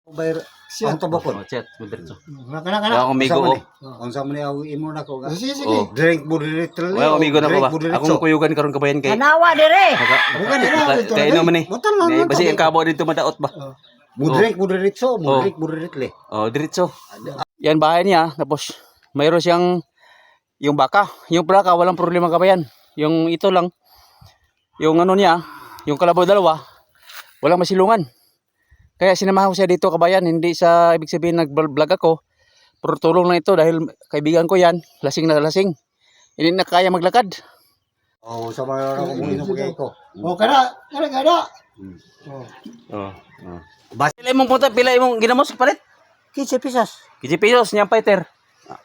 Bayar siya ang tabakon. Chat mo diretso. Kana. Ako amigo. Unsa man niya imo na ko. Sige. Drink budiretro. Wala amigo na ko ba? Akong kuyugan karon kabayan kay. Tanawa dire. Kay no man ni. Basi ang kabo dito madaot ba? Drink budiretso, drink budiretle. Oh, diretso. Yan bahay niya, tapos mayroon siyang yung baka. Yung baka walang problema kabayan. Yung ito lang. Yung ano niya, yung kalabaw dalawa, walang masilungan. Kaya sinamahan ko siya dito kabayan, hindi sa ibig sabihin nag-vlog ako. Pero tulong lang ito dahil kaibigan ko yan, lasing na lasing. Hindi na kaya maglakad. Oh, sa mga ko muli sa pagay ko. Oh, kana. Oh. Pila imong punta, pila imong ginamos palit? 15 pesos. 15 pesos niyang fighter.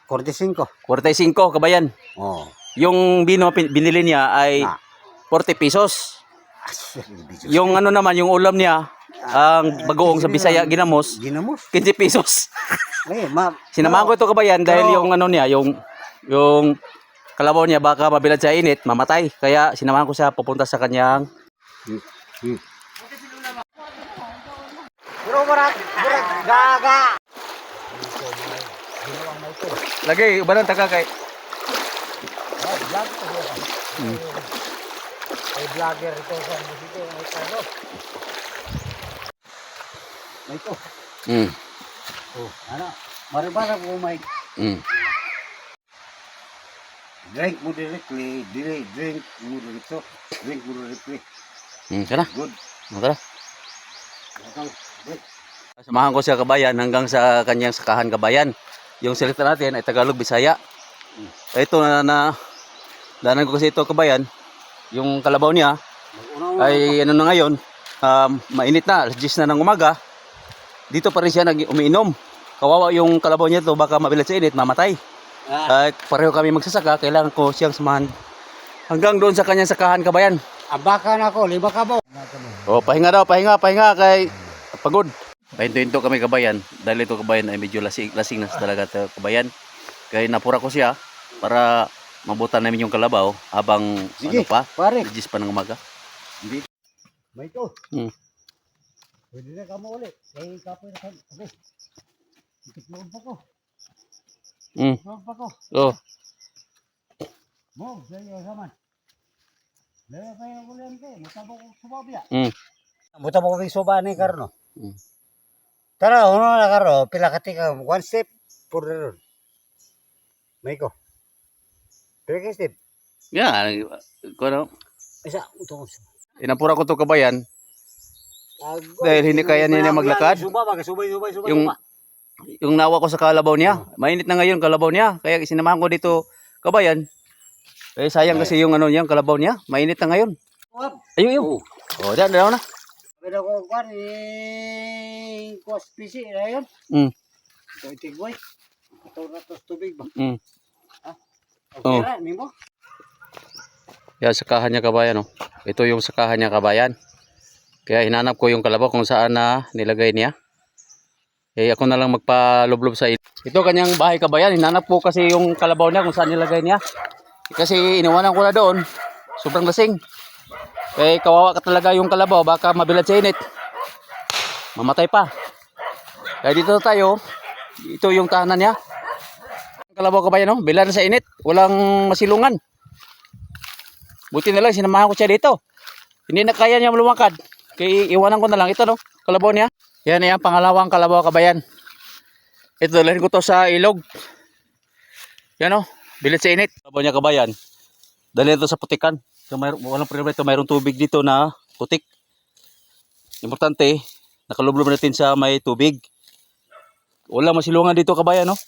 45. 45 kabayan. Oh. Yung bino binili niya ay 40 pesos. Yung ano naman, yung ulam niya, ang bagoong sa Bisaya ginamos, 15 pesos. Eh, ma. Sinamahan ko ito kabayan dahil yung ano niya, yung kalabaw niya baka mabilad sa init, mamatay. Kaya sinamahan ko siya pupunta sa kanyang Bro, gaga. lagay, ubanan taka kay. Ay vlogger ito sa dito ay karo. May to. Oh, ana. Maribara ko may. Drink mo directly, drink mo directo. Drink mo directly. Kana. Good. Tara. Samahan ko siya kabayan hanggang sa kanyang sakahan kabayan. Yung salita natin ay Tagalog Bisaya. Ito na danan ko kasi ito kabayan. Yung kalabaw niya ay ano na ngayon, mainit na, alas 10 na ng umaga. Dito pa rin siya umiinom. Kawawa yung kalabaw niya to, baka mabilad sa init, mamatay. Pareho kami magsasaka, kailangan ko siyang samahan hanggang doon sa kanyang sakahan kabayan. Abaka na ako, 5 kabaw. Oh, pahinga kay pagod. Pahinto-hinto kami kabayan dahil ito kabayan ay medyo lasing na talaga ito kabayan. Kaya napura ko siya para mabutan namin yung kalabaw habang sige, ano pa, pare. 10 pa ng umaga. Hindi. May to. Pwede na ka mo ulit. Kaya kapoy na kami. Okay. Ikitloob pa ko. Ikitloob pa ko. Oh. Mo, sa'yo saman. Laya pa yung ulan ko. Matabo ko sumabya. Matabo ko yung suba ni Karno. Tara, uno na Karno. Pila ka tika. One step. For the road. May ko. Pila ka step. Yeah, ano? Isa. Ito ko. Inapura ko to kabayan dahil hindi kaya niya maglakad. Subay. Yung nawa ko sa kalabaw niya. Mainit na ngayon kalabaw niya. Kaya sinamahan ko dito kabayan. Eh sayang kasi yung ano niya, yung kalabaw niya. Mainit na ngayon. Ayun. Oh, diyan na. Pero ko kan eh kospisi na yun. Ito itigway. Ito na to tubig ba? Okay ra nimo. Yan sakahan niya kabayan oh. Ito yung sakahan niya kabayan. Kaya hinanap ko yung kalabaw kung saan na nilagay niya. Eh ako na lang magpalublob sa ito. Ito kanyang bahay kabayan. Hinanap ko kasi yung kalabaw niya kung saan nilagay niya. Kasi iniwanan ko na doon. Sobrang lasing. Eh kawawa ka talaga yung kalabaw. Baka mabilad sa init. Mamatay pa. Kaya dito tayo. Ito yung tahanan niya. Kalabaw kabayan oh. Bilad sa init. Walang masilungan. Buti na lang sinamahan ko siya dito. Hindi na kaya niya lumakad. Kaya iwanan ko na lang. Ito no. Kalabaw niya. Yan ang pangalawang kalabaw kabayan. Ito dalhin ko to sa ilog. Yan o. Bilad sa init. Kalabaw niya kabayan. Dalhin ito sa putikan. So, walang problema ito. Mayroong tubig dito na putik. Importante. Nakalublob natin sa may tubig. Wala masilungan dito kabayan no.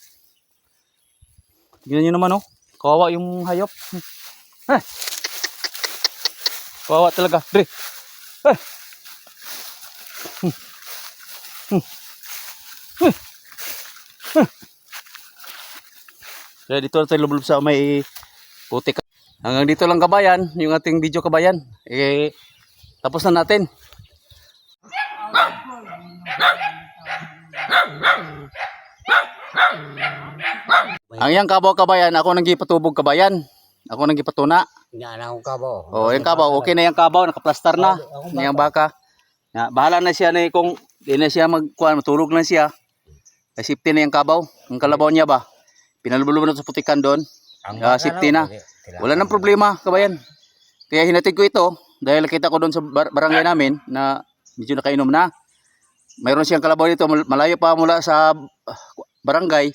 Tingnan nyo naman no. Kawawa yung hayop. Kawawa talaga. Dre. Kaya dito na tayo lublob sa may putik. Hanggang dito lang kabayan, yung ating video kabayan. Eh, tapos na natin. Ang yang kabaw kabayan, ako nang gipatubog kabayan. Ako nang gipatuna. Yan ang kabaw. Oh, yung kabaw, okay na yung kabaw, nakaplastar na. Yung baka. Ya, bahala na siya ni kung Di na siya matulog lang siya. Ay safety na yung kabaw. Ang kalabaw niya ba? Pinalublob na sa putikan doon. Safety na. Wala nang problema, kabayan. Kaya hinatid ko ito dahil nakita ko doon sa barangay namin na medyo nakainom na. Mayroon siyang kalabaw dito, malayo pa mula sa barangay.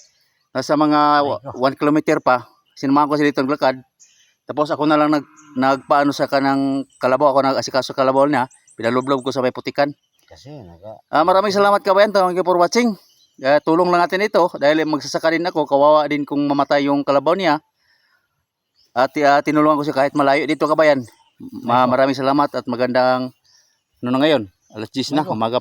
Nasa mga 1 kilometer pa. Sinamahan ko siya dito naglakad. Tapos ako na lang nagpaano sa kanang kalabaw. Ako nag-asikaso sa kalabaw niya. Pinalublob ko sa may putikan. Kasi Maraming salamat kabayan. Thank you for watching. Tulong lang natin ito. Dahil magsasaka din ako. Kawawa din kung mamatay yung kalabaw niya. At tinulungan ko siya kahit malayo dito kabayan. Maraming salamat at magandang ano na ngayon. Alas 10 na. Umaga.